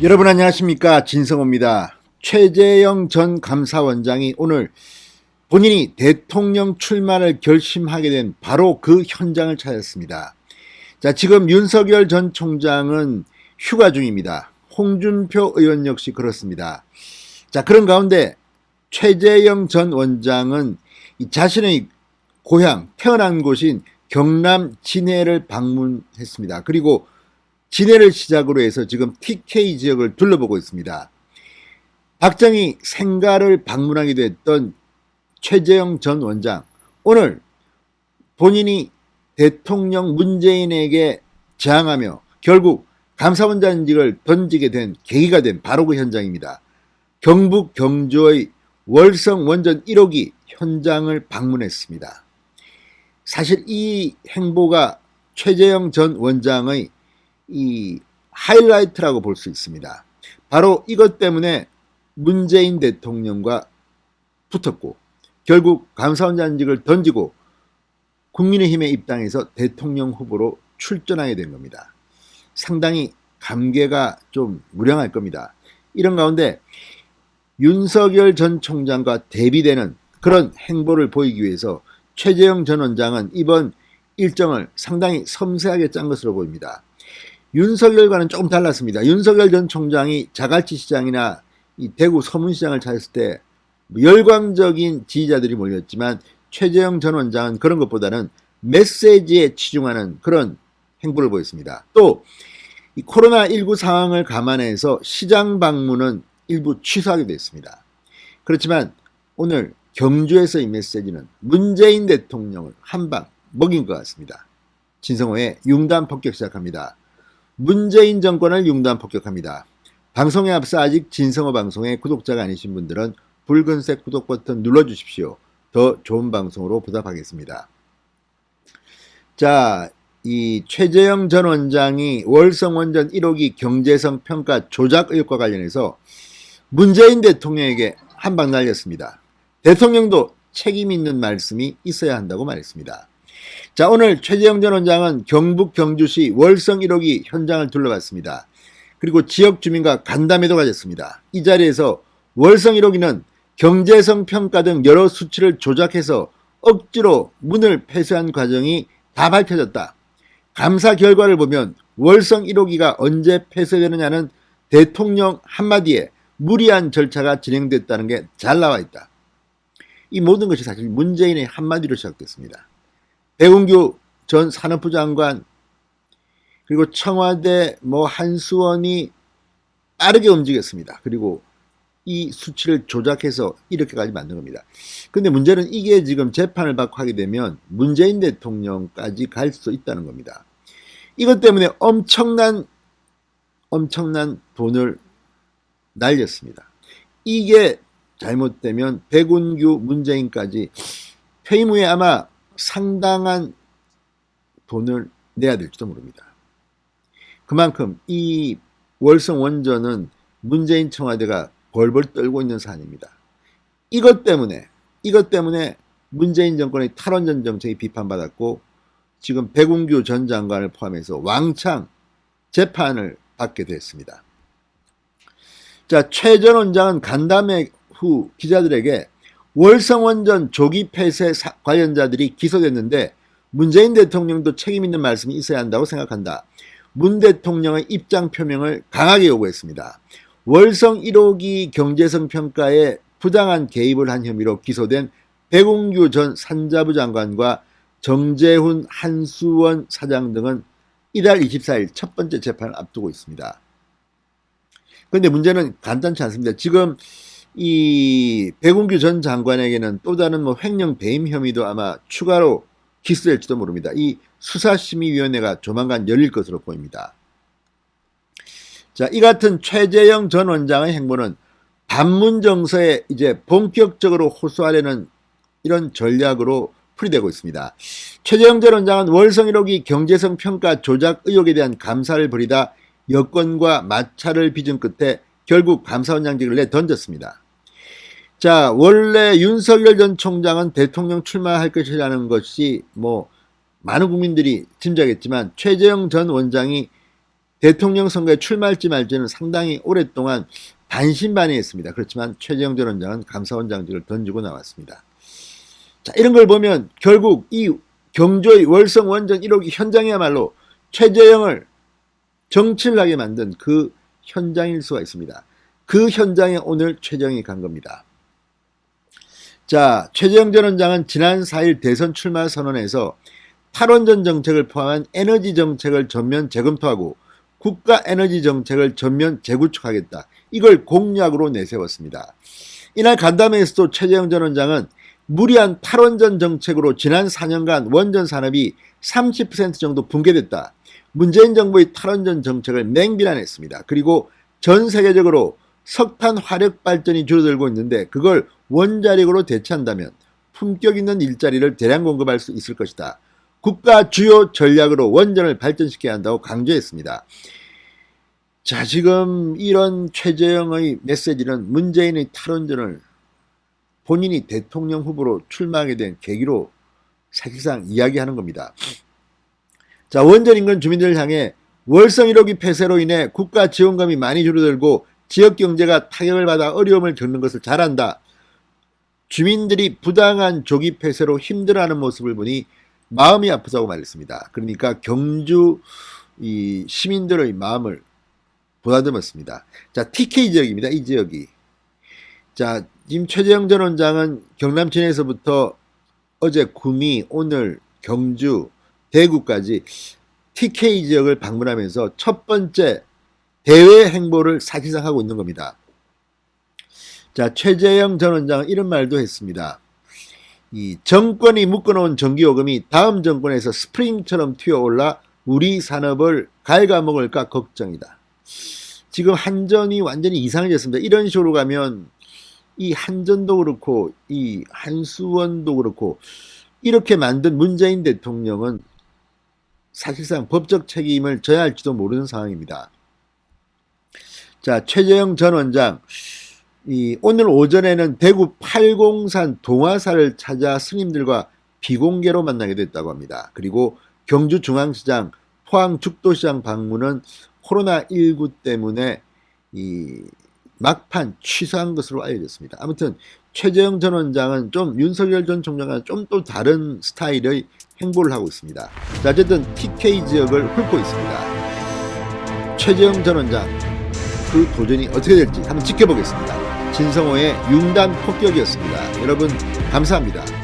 여러분 안녕하십니까, 진성호입니다. 최재형 전 감사원장이 오늘 본인이 대통령 출마를 결심하게 된 바로 그 현장을 찾았습니다. 자, 지금 윤석열 전 총장은 휴가 중입니다. 홍준표 의원 역시 그렇습니다. 자, 그런 가운데 최재형 전 원장은 자신의 고향, 태어난 곳인 경남 진해를 방문했습니다. 그리고 진해를 시작으로 해서 지금 TK 지역을 둘러보고 있습니다. 박정희 생가를 방문하기도 했던 최재형 전 원장, 오늘 본인이 대통령 문재인에게 저항하며 결국 감사원장직을 던지게 된 계기가 된 바로 그 현장입니다. 경북 경주의 월성 원전 1호기 현장을 방문했습니다. 사실 이 행보가 최재형 전 원장의 이 하이라이트라고 볼 수 있습니다. 바로 이것 때문에 문재인 대통령과 붙었고 결국 감사원장직을 던지고 국민의힘에 입당해서 대통령 후보로 출전하게 된 겁니다. 상당히 감개가 좀 무량할 겁니다. 이런 가운데 윤석열 전 총장과 대비되는 그런 행보를 보이기 위해서 최재형 전 원장은 이번 일정을 상당히 섬세하게 짠 것으로 보입니다. 윤석열과는 조금 달랐습니다. 윤석열 전 총장이 자갈치 시장이나 이 대구 서문시장을 찾았을 때 열광적인 지지자들이 몰렸지만 최재형 전 원장은 그런 것보다는 메시지에 치중하는 그런 행보를 보였습니다. 또 이 코로나19 상황을 감안해서 시장 방문은 일부 취소하게 됐습니다. 그렇지만 오늘 경주에서의 메시지는 문재인 대통령을 한 방 먹인 것 같습니다. 진성호의 융단 폭격 시작합니다. 문재인 정권을 융단 폭격합니다. 방송에 앞서 아직 진성호 방송의 구독자가 아니신 분들은 붉은색 구독 버튼 눌러주십시오. 더 좋은 방송으로 보답하겠습니다. 자, 이 최재형 전 원장이 월성 원전 1호기 경제성 평가 조작 의혹과 관련해서 문재인 대통령에게 한 방 날렸습니다. 대통령도 책임 있는 말씀이 있어야 한다고 말했습니다. 자, 오늘 최재형 전 원장은 경북 경주시 월성 1호기 현장을 둘러봤습니다. 그리고 지역 주민과 간담회도 가졌습니다. 이 자리에서 월성 1호기는 경제성 평가 등 여러 수치를 조작해서 억지로 문을 폐쇄한 과정이 다 밝혀졌다. 감사 결과를 보면 월성 1호기가 언제 폐쇄되느냐는 대통령 한마디에 무리한 절차가 진행됐다는 게 잘 나와 있다. 이 모든 것이 사실 문재인의 한마디로 시작됐습니다. 배은규 전 산업부 장관 그리고 청와대 한수원이 빠르게 움직였습니다. 그리고 이 수치를 조작해서 이렇게까지 만든 겁니다. 근데 문제는 이게 지금 재판을 받고 하게 되면 문재인 대통령까지 갈 수 있다는 겁니다. 이것 때문에 엄청난 돈을 날렸습니다. 이게 잘못되면 백운규 문재인까지 퇴임 후에 아마 상당한 돈을 내야 될지도 모릅니다. 그만큼 이 월성 원전은 문재인 청와대가 벌벌 떨고 있는 사안입니다. 이것 때문에 문재인 정권의 탈원전 정책이 비판받았고 지금 백운규 전 장관을 포함해서 왕창 재판을 받게 됐습니다. 자, 최 전 원장은 간담회 후 기자들에게 월성 원전 조기 폐쇄 관련자들이 기소됐는데 문재인 대통령도 책임 있는 말씀이 있어야 한다고 생각한다. 문 대통령의 입장 표명을 강하게 요구했습니다. 월성 1호기 경제성 평가에 부당한 개입을 한 혐의로 기소된 백운규 전 산자부 장관과 정재훈 한수원 사장 등은 이달 24일 첫 번째 재판을 앞두고 있습니다. 그런데 문제는 간단치 않습니다. 지금 이 백운규 전 장관에게는 또 다른 횡령 배임 혐의도 아마 추가로 기소될지도 모릅니다. 이 수사심의위원회가 조만간 열릴 것으로 보입니다. 자, 이 같은 최재형 전 원장의 행보는 반문정서에 이제 본격적으로 호소하려는 이런 전략으로 풀이되고 있습니다. 최재형 전 원장은 월성 1호기 경제성 평가 조작 의혹에 대한 감사를 벌이다 여권과 마찰을 빚은 끝에 결국 감사원장직을 내던졌습니다. 자, 원래 윤석열 전 총장은 대통령 출마할 것이라는 것이 많은 국민들이 짐작했지만 최재형 전 원장이 대통령 선거에 출마할지 말지는 상당히 오랫동안 반신반의했습니다. 그렇지만 최재형 전 원장은 감사원장직을 던지고 나왔습니다. 자, 이런 걸 보면 결국 이 경주의 월성 원전 1호기 현장이야말로 최재형을 정치를 하게 만든 그 현장일 수가 있습니다. 그 현장에 오늘 최재형이 간 겁니다. 자, 최재형 전 원장은 지난 4일 대선 출마 선언에서 탈원전 정책을 포함한 에너지 정책을 전면 재검토하고 국가 에너지 정책을 전면 재구축하겠다. 이걸 공약으로 내세웠습니다. 이날 간담회에서도 최재형 전 원장은 무리한 탈원전 정책으로 지난 4년간 원전 산업이 30% 정도 붕괴됐다. 문재인 정부의 탈원전 정책을 맹비난했습니다. 그리고 전 세계적으로 석탄 화력 발전이 줄어들고 있는데 그걸 원자력으로 대체한다면 품격 있는 일자리를 대량 공급할 수 있을 것이다. 국가 주요 전략으로 원전을 발전시켜야 한다고 강조했습니다. 자, 지금 이런 최재형의 메시지는 문재인의 탈원전을 본인이 대통령 후보로 출마하게 된 계기로 사실상 이야기하는 겁니다. 자, 원전 인근 주민들을 향해 월성 1호기 폐쇄로 인해 국가 지원금이 많이 줄어들고 지역 경제가 타격을 받아 어려움을 겪는 것을 잘 안다. 주민들이 부당한 조기 폐쇄로 힘들어하는 모습을 보니 마음이 아프다고 말했습니다. 그러니까 경주 이 시민들의 마음을 보다듬었습니다. 자, TK 지역입니다. 이 지역이. 자, 지금 최재형 전 원장은 경남 진해에서부터 어제 구미, 오늘 경주, 대구까지 TK 지역을 방문하면서 첫 번째 대외 행보를 사실상 하고 있는 겁니다. 자, 최재형 전 원장은 이런 말도 했습니다. 이 정권이 묶어놓은 전기요금이 다음 정권에서 스프링처럼 튀어올라 우리 산업을 갉아먹을까 걱정이다. 지금 한전이 완전히 이상해졌습니다. 이런 식으로 가면 이 한전도 그렇고 이 한수원도 그렇고 이렇게 만든 문재인 대통령은 사실상 법적 책임을 져야 할지도 모르는 상황입니다. 자, 최재형 전 원장 오늘 오전에는 대구 팔공산 동화사를 찾아 스님들과 비공개로 만나게 됐다고 합니다. 그리고 경주중앙시장, 포항죽도시장 방문은 코로나19 때문에 막판 취소한 것으로 알려졌습니다. 아무튼 최재형 전 원장은 좀 윤석열 전 총장과 좀 또 다른 스타일의 행보를 하고 있습니다. 자, 어쨌든 TK 지역을 훑고 있습니다. 최재형 전 원장 그 도전이 어떻게 될지 한번 지켜보겠습니다. 진성호의 융단 폭격이었습니다. 여러분 감사합니다.